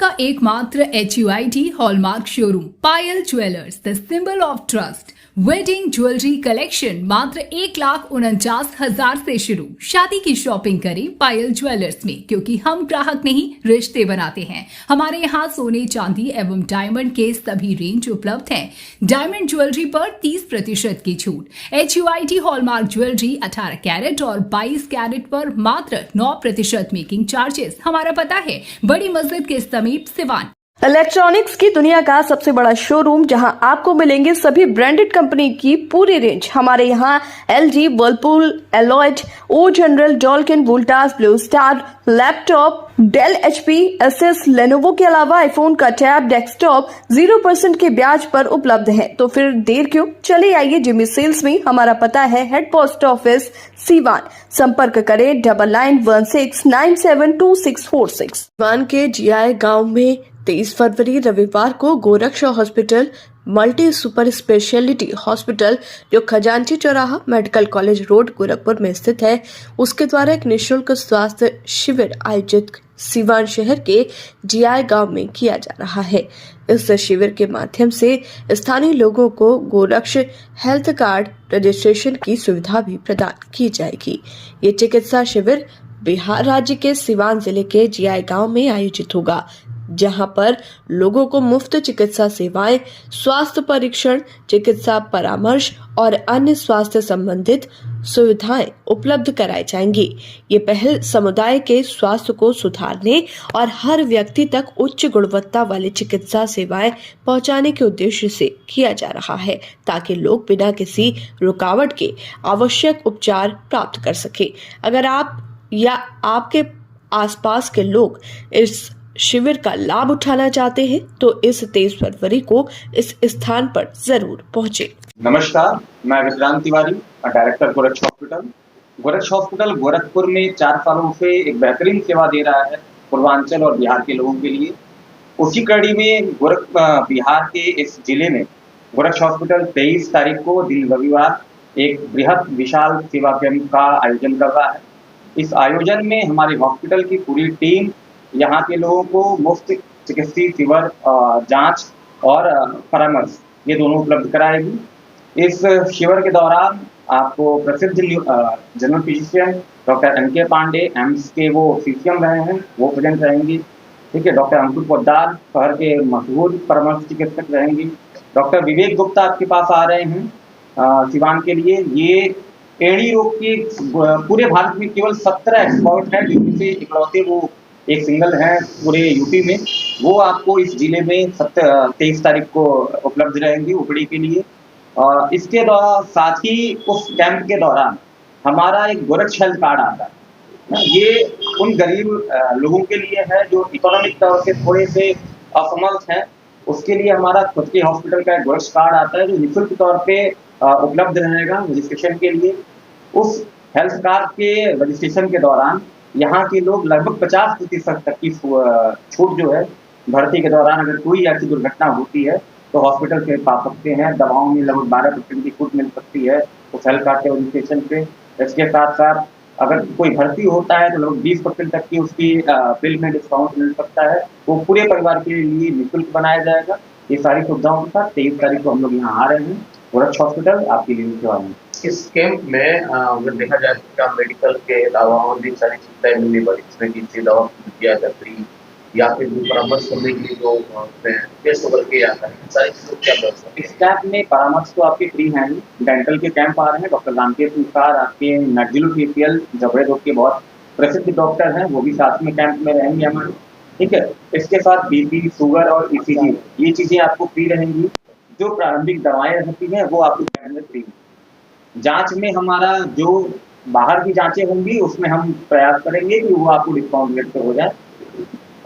का एकमात्र HUID hallmark showroom Payal jewellers, the symbol of trust. Wedding jewellery collection मात्र 1,49,000 से शुरू। शादी की शॉपिंग करें पायल ज्वेलर्स में, क्योंकि हम ग्राहक नहीं रिश्ते बनाते हैं। हमारे यहाँ सोने चांदी एवं डायमंड के सभी रेंज उपलब्ध हैं। डायमंड ज्वेलरी पर 30% की छूट। HUID हॉलमार्क ज्वेलरी 18 कैरेट और 22 कैरेट पर मात्र 9% मेकिंग चार्जेस। हमारा पता है बड़ी मस्जिद के समीप, सिवान। इलेक्ट्रॉनिक्स की दुनिया का सबसे बड़ा शोरूम, जहां आपको मिलेंगे सभी ब्रांडेड कंपनी की पूरी रेंज। हमारे यहाँ LG, Whirlpool, Lloyd, O General, Daikin, Voltas, Blue Star, laptop, Dell, HP, Asus, Lenovo के अलावा आईफोन का टैब, डेस्कटॉप 0% के ब्याज पर उपलब्ध है। तो फिर देर क्यों, चले आइए जिमी सेल्स में। हमारा पता है हेड पोस्ट ऑफिस, सीवान। संपर्क करें 9916972646। सीवान के GI गांव में 23 फरवरी रविवार को Goraksha hospital multi super speciality hospital, जो खजांची चौराहा मेडिकल कॉलेज रोड गोरखपुर में स्थित है, उसके द्वारा एक निःशुल्क स्वास्थ्य शिविर आयोजित सीवान शहर के GI गांव में किया जा रहा है। इस शिविर के माध्यम से स्थानीय लोगों को गोरक्ष हेल्थ कार्ड रजिस्ट्रेशन की सुविधा भी प्रदान की जाएगी। ये चिकित्सा शिविर बिहार राज्य के सीवान जिले के GI गांव में आयोजित होगा, जहां पर लोगों को मुफ्त चिकित्सा सेवाएं, स्वास्थ्य परीक्षण, चिकित्सा परामर्श और अन्य स्वास्थ्य संबंधित सुविधाएं उपलब्ध कराई जाएंगी। ये पहल समुदाय के स्वास्थ्य को सुधारने और हर व्यक्ति तक उच्च गुणवत्ता वाली चिकित्सा सेवाएं पहुंचाने के उद्देश्य से किया जा रहा है, ताकि लोग बिना किसी रुकावट के आवश्यक उपचार प्राप्त कर सके। अगर आप या आपके आसपास के लोग इस शिविर का लाभ उठाना चाहते हैं तो इस 23 फरवरी को इस स्थान पर जरूर पहुंचे। नमस्कार, मैं Vikrant Tiwari, director Goraksh hospital. Goraksh hospital Gorakhpur में 4 सालों से एक बेहतरीन सेवा दे रहा है पूर्वांचल और बिहार के लोगों के लिए। उसी कड़ी में बिहार के इस जिले में गोरक्ष हॉस्पिटल 23 तारीख को दिन रविवार एक बृहद विशाल सेवा कैंप का आयोजन कर रहा है। इस आयोजन में हमारे हॉस्पिटल की पूरी टीम यहाँ के लोगों को मुफ्त चिकित्सीय शिविर, जांच और परामर्श ये दोनों उपलब्ध कराएगी। इस शिविर के दौरान आपको प्रसिद्ध general physician doctor NK Pandey, AIIMS के वो CCM रहे हैं, वो प्रेजेंट रहेंगी। ठीक है, डॉक्टर अंकुर पोद्दार शहर के मशहूर परामर्श चिकित्सक रहेंगी। डॉक्टर विवेक गुप्ता आपके पास आ रहे हैं सिवान के लिए। ये एड़ी रोग की पूरे भारत में केवल 17 एक्सपर्ट हैं, जिनमें से इकलौते वो एक सिंगल है पूरे यूपी में। वो आपको इस जिले में 23 तारीख को उपलब्ध रहेंगी ओपीडी के लिए। और इसके दौरान साथ ही उस कैंप के दौरान हमारा एक गोरक्ष हेल्थ कार्ड आता है। ये उन गरीब लोगों के लिए है जो इकोनॉमिक तौर से थोड़े से असमर्थ हैं। उसके लिए हमारा खुद के हॉस्पिटल का एक गोरक्ष कार्ड आता है, जो निःशुल्क तौर पे उपलब्ध रहेगा रजिस्ट्रेशन के लिए। उस हेल्थ कार्ड के रजिस्ट्रेशन के दौरान यहाँ के लोग लगभग 50% तक की छूट जो है, भर्ती के दौरान अगर कोई ऐसी दुर्घटना होती है तो हॉस्पिटल से पा सकते हैं। दवाओं में लगभग 12% की छूट मिल सकती है उस हेल्थ कार्ड के रजिस्ट्रेशन पे। इसके साथ साथ अगर कोई भर्ती होता है तो लगभग 20% तक की उसकी बिल में डिस्काउंट मिल सकता है। वो पूरे परिवार के लिए निःशुल्क बनाया जाएगा। ये सारी सुविधाओं के साथ 23 तारीख को हम लोग यहाँ आ रहे हैं गोरक्ष हॉस्पिटल आपके लिए सेवा में। इस कैंप में अगर देखा जाए तो मेडिकल के अलावा और भी सारी सुविधाएं मिलने वाली, जिसमें कि दवा दिया जाती या फिर परामर्श करने के लिए जो टेस्ट वगैरह किया जाता है, सारी चीज़ों क्या व्यवस्था? इस कैंप में परामर्श तो आपके फ्री हैं। डेंटल के कैंप आ रहे हैं, डॉक्टर रामकेश निसार आपके नर्जिलो जबड़े रोग के बहुत प्रसिद्ध डॉक्टर हैं, वो भी साथ में कैंप में रहेंगे हमारे। ठीक है, इसके साथ BP, शुगर और ECG ये चीज़ें आपको फ्री रहेंगी। जो प्रारंभिक दवाएं रहती हैं वो आपको कैंप में फ्री। जांच में हमारा जो बाहर की जांचें होंगी उसमें हम प्रयास करेंगे कि वो आपको डिस्काउंट रेट पे हो जाए।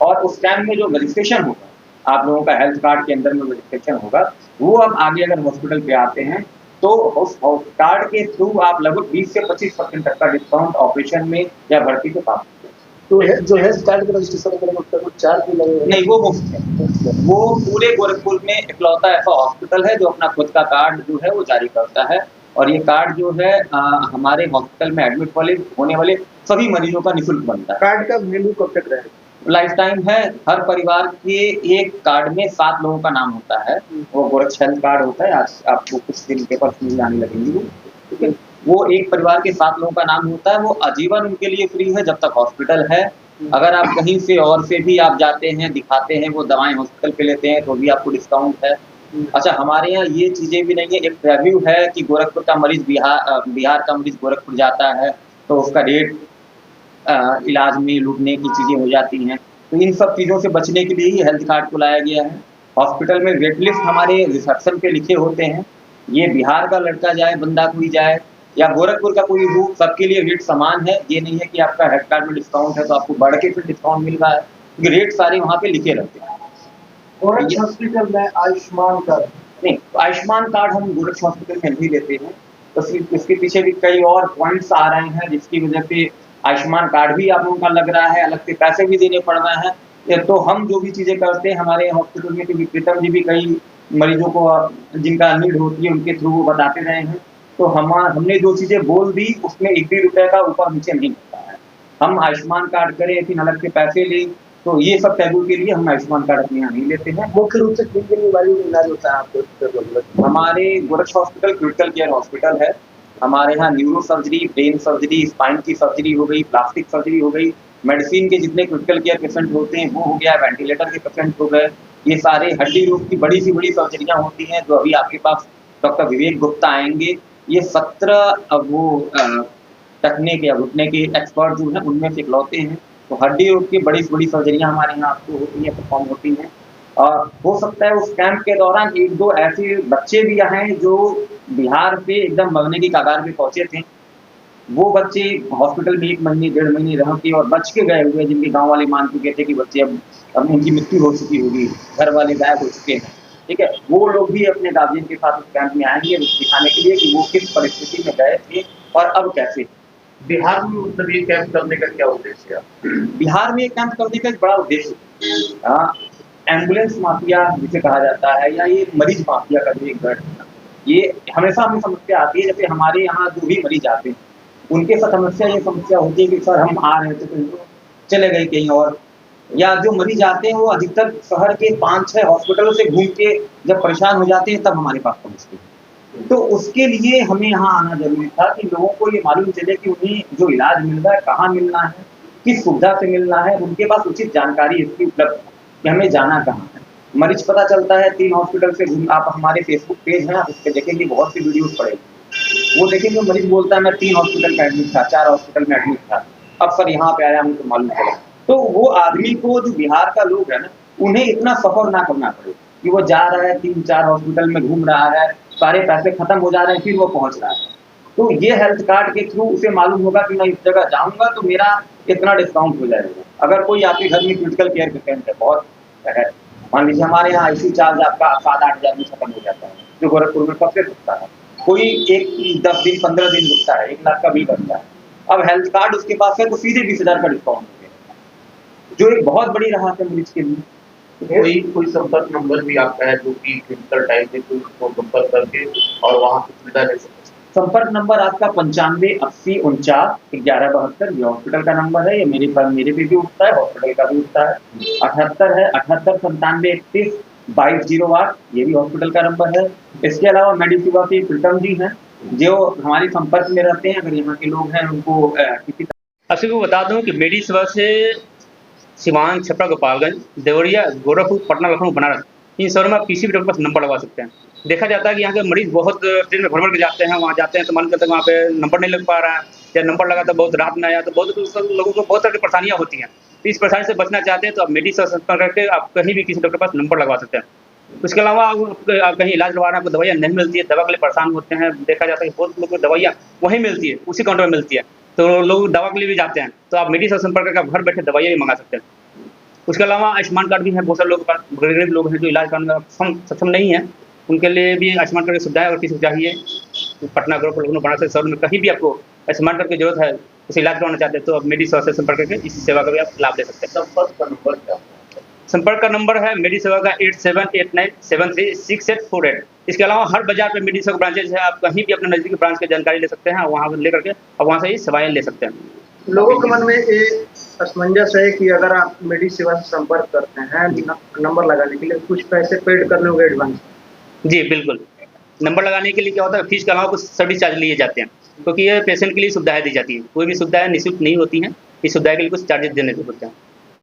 और उस कैंप में जो रजिस्ट्रेशन होगा, आप लोगों का हेल्थ कार्ड के अंदर में रजिस्ट्रेशन होगा, वो आप आगे अगर हॉस्पिटल पे आते हैं तो उस कार्ड के थ्रू आप लगभग 20 से 25% तक का डिस्काउंट ऑपरेशन में या भर्ती पे पा सकते हैं। तो जो हेल्थ कार्ड का रजिस्ट्रेशन करेंगे उसका चार्ज भी लगेगा? नहीं, वो मुफ्त है। वो पूरे गोरखपुर में इकलौता ऐसा हॉस्पिटल है जो अपना खुद का कार्ड जो है वो जारी करता है। और ये कार्ड जो है हमारे हॉस्पिटल में एडमिट होने वाले सभी मरीजों का निःशुल्क बनता है। कार्ड का वैल्यू कब तक रहेगा? लाइफ टाइम है। हर परिवार के एक कार्ड में 7 लोगों का नाम होता है, वो गोरक्ष हेल्थ कार्ड होता है। आज आपको कुछ दिन पेपर मिल जाने लगेंगे वो, ठीक है। वो एक परिवार के 7 लोगों का नाम होता है, वो आजीवन उनके लिए फ्री है जब तक हॉस्पिटल है। अगर आप कहीं से और से भी आप जाते हैं, दिखाते हैं, वो दवाएं हॉस्पिटल पे लेते हैं तो भी आपको डिस्काउंट है। अच्छा, हमारे यहाँ ये चीज़ें भी नहीं है। एक प्रीव्यू है कि गोरखपुर का मरीज बिहार का मरीज गोरखपुर जाता है तो उसका रेट इलाज में लूटने की चीज़ें हो जाती हैं। तो इन सब चीज़ों से बचने के लिए ही हेल्थ कार्ड को लाया गया है। हॉस्पिटल में वेट लिस्ट हमारे रिसेप्शन पे लिखे होते हैं। ये बिहार का लड़का जाए, बंदा कोई जाए या गोरखपुर का कोई हो, सबके लिए रेट समान है। ये नहीं है कि आपका हेल्थ कार्ड में डिस्काउंट है तो आपको बढ़ के फिर डिस्काउंट मिल रहा है, क्योंकि रेट सारे वहाँ पे लिखे रहते हैं। गोरक्ष हॉस्पिटल में आयुष्मान कार्ड नहीं, आयुष्मान कार्ड हम गोरक्ष हॉस्पिटल में नहीं देते हैं। तो इसके पीछे भी कई और पॉइंट्स आ रहे हैं जिसकी वजह से आयुष्मान कार्ड भी आप लोगों का लग रहा है, अलग से पैसे भी देने पड़ रहे हैं। ये तो हम जो भी चीज़ें करते हैं हमारे हॉस्पिटल में, क्योंकि प्रीतम जी भी कई मरीजों को जिनका नीड होती है उनके थ्रू वो बताते रहे हैं। तो हमने जो चीज़ें बोल दी उसमें 1 भी रुपये का ऊपर नीचे नहीं होता है। हम आयुष्मान कार्ड करें फिर अलग से पैसे लें, तो ये सब टैबू के लिए हम आयुष्मान कार्ड अपने यहाँ नहीं लेते हैं। मुख्य रूप से किन बीमारियों का इलाज होता है आपको? हमारे Goraksh hospital critical care hospital है। हमारे यहाँ neuro surgery, brain surgery, spine की सर्जरी हो गई, प्लास्टिक सर्जरी हो गई, मेडिसिन के जितने क्रिटिकल केयर पेशेंट होते हैं वो हो गया, वेंटिलेटर के पेशेंट हो गए, ये सारे हड्डी रोग की बड़ी सी बड़ी सर्जरियाँ होती हैं जो अभी आपके पास डॉक्टर विवेक गुप्ता आएंगे। ये 17 वो टखने के या घुटने के एक्सपर्ट जो हैं उनमें से इकलौते हैं। तो हड्डी रोग की बड़ी से बड़ी सर्जरियाँ हमारे यहाँ आपको होती हैं, परफॉर्म होती हैं। और हो सकता है उस कैंप के दौरान 1-2 ऐसे बच्चे भी हैं जो बिहार से एकदम मरने की कगार पे पहुंचे थे। वो बच्चे हॉस्पिटल में 1 महीने 1.5 महीने रह के और बच के गए हुए, जिनके गांव वाले मान चुके थे कि बच्चे अब उनकी मृत्यु हो चुकी होगी, घर वाले गायब हो चुके हैं, ठीक है। वो लोग भी अपने गार्जियन के साथ उस कैंप में आएंगे दिखाने के लिए कि वो किस परिस्थिति में गए थे और अब कैसे। बिहार में मतलब ये कैंप करने का क्या उद्देश्य है? बिहार में ये कैंप करने का एक बड़ा उद्देश्य एम्बुलेंस माफिया जिसे कहा जाता है या ये मरीज माफिया का जो एक गढ़ है, ये हमेशा हमें समस्या आती है। जैसे हमारे यहाँ जो भी मरीज आते हैं उनके साथ ये समस्या होती है कि सर हम आ रहे थे तो चले गए कहीं और, या जो मरीज आते हैं वो अधिकतर शहर के 5-6 हॉस्पिटलों से घूम के जब परेशान हो जाते हैं तब हमारे पास पहुँचते हैं। तो उसके लिए हमें यहाँ आना जरूरी था कि लोगों को ये मालूम चले कि उन्हें जो इलाज मिल रहा है कहाँ मिलना है, किस सुविधा से मिलना है, उनके पास उचित जानकारी इसकी उपलब्ध है कि हमें जाना कहाँ है। मरीज पता चलता है 3 हॉस्पिटल से आप हमारे फेसबुक पेज है, आप उस पर देखेंगे बहुत सी वीडियोस पड़ेगी। वो देखेंगे मरीज बोलता है मैं 3 हॉस्पिटल में एडमिट था, 4 हॉस्पिटल में एडमिट था, अब सर यहाँ पे आया मुझे मालूम चला। तो वो आदमी को जो बिहार का लोग है ना, उन्हें इतना सफर ना करना पड़े कि वो जा रहा है 3-4 हॉस्पिटल में घूम रहा है, सारे पैसे खत्म हो जा रहे हैं, फिर वो पहुंच रहा है। तो ये हेल्थ कार्ड के थ्रू उसे मालूम होगा कि मैं इस जगह जाऊंगा तो मेरा इतना डिस्काउंट हो जाएगा। अगर कोई आपके घर में क्रिटिकल केयर पेशेंट है, बहुत है, मान लीजिए हमारे यहाँ ICU चार्ज आपका 7-8 हज़ार में खत्म हो जाता है, जो गोरखपुर में सबसे सस्ता है। कोई 10 दिन 15 दिन रुकता है, 1 लाख का बिल बनता है। अब हेल्थ कार्ड उसके पास है तो सीधे 20,000 का डिस्काउंट हो गया, जो एक बहुत बड़ी राहत है मरीज के लिए। कोई संपर्क नंबर भी आपका है जो कि क्रिटिकल टाइम में कोई उसको संपर्क करके और वहाँ की सुविधा ले सकते हैं? संपर्क नंबर आपका 95 80 49 11 72, ये हॉस्पिटल का नंबर है। ये मेरे पे भी उठता है, हॉस्पिटल का भी उठता है। 78 है 78 97 31 2208, ये भी हॉस्पिटल का नंबर है। इसके अलावा मेडिसेवा के प्रीतम जी हैं जो हमारे संपर्क में रहते हैं। अगर यहाँ के लोग हैं उनको किसी आपसे को बता दूं कि मेडिसेवा से सिवान, छपरा, गोपालगंज, देवरिया, गोरखपुर, पटना, लखनऊ, बनारस, इन शहरों में आप किसी भी डॉक्टर के पास नंबर लगवा सकते हैं। देखा जाता है कि यहाँ के मरीज बहुत ट्रेन में भर के जाते हैं, वहाँ जाते हैं तो मालूम करते हैं वहाँ पे नंबर नहीं लग पा रहा है, या नंबर लगा तो बहुत रात में आया, तो बहुत लोगों को बहुत तरह की परेशानियाँ होती हैं। तो इस परेशानी से बचना चाहते हैं तो आप मेडिसेवा से संपर्क करके आप कहीं भी किसी डॉक्टर के पास नंबर लगवा सकते हैं। उसके अलावा आप कहीं इलाज करवाना, आपको दवाइयाँ नहीं मिलती है, दवा के लिए परेशान होते हैं, देखा जाता है कि बहुत लोगों को दवाइयाँ वहीं मिलती है, उसी काउंटर में मिलती है, तो लोग दवा के लिए भी जाते हैं। तो आप मेडिसेवा से संपर्क करके आप घर बैठे दवाइयाँ भी मंगा सकते हैं। उसके अलावा आयुष्मान कार्ड भी है, बहुत सारे लोगों के पास गरीब लोग हैं जो इलाज करने में सक्षम नहीं है, उनके लिए भी आयुष्मान कार्ड की सुविधा है। अगर किसी को चाहिए तो पटना, गोरखपुर, लखनऊ, बनारस शहर में कहीं भी आपको आयुष्मान कार्ड की जरूरत है, उसे इलाज करवाना चाहते हैं तो आप मेडिसेवा से संपर्क करके इस सेवा का भी आप लाभ ले सकते हैं। संपर्क का नंबर क्या है? संपर्क का नंबर है मेडिसेवा का 8789736848। इसके अलावा हर बाजार पे मेडिसेवा ब्रांचेज है, आप कहीं भी अपने नजदीकी ब्रांच की जानकारी ले सकते हैं, वहाँ लेकर के आप वहाँ से ही सेवाएँ ले सकते हैं। लोगों के मन में ये असमंजस है कि अगर आप मेडी सेवा से संपर्क करते हैं नंबर लगाने के लिए कुछ पैसे पेड करने होंगे एडवांस। जी बिल्कुल। नंबर लगाने के लिए क्या होता है, फीस के अलावा कुछ सर्विस चार्ज लिए जाते हैं, क्योंकि ये पेशेंट के लिए सुविधाएं दी जाती है। कोई भी सुविधाएं निःशुल्क नहीं होती हैं, इस सुविधा के लिए कुछ चार्जेस देने होते हैं।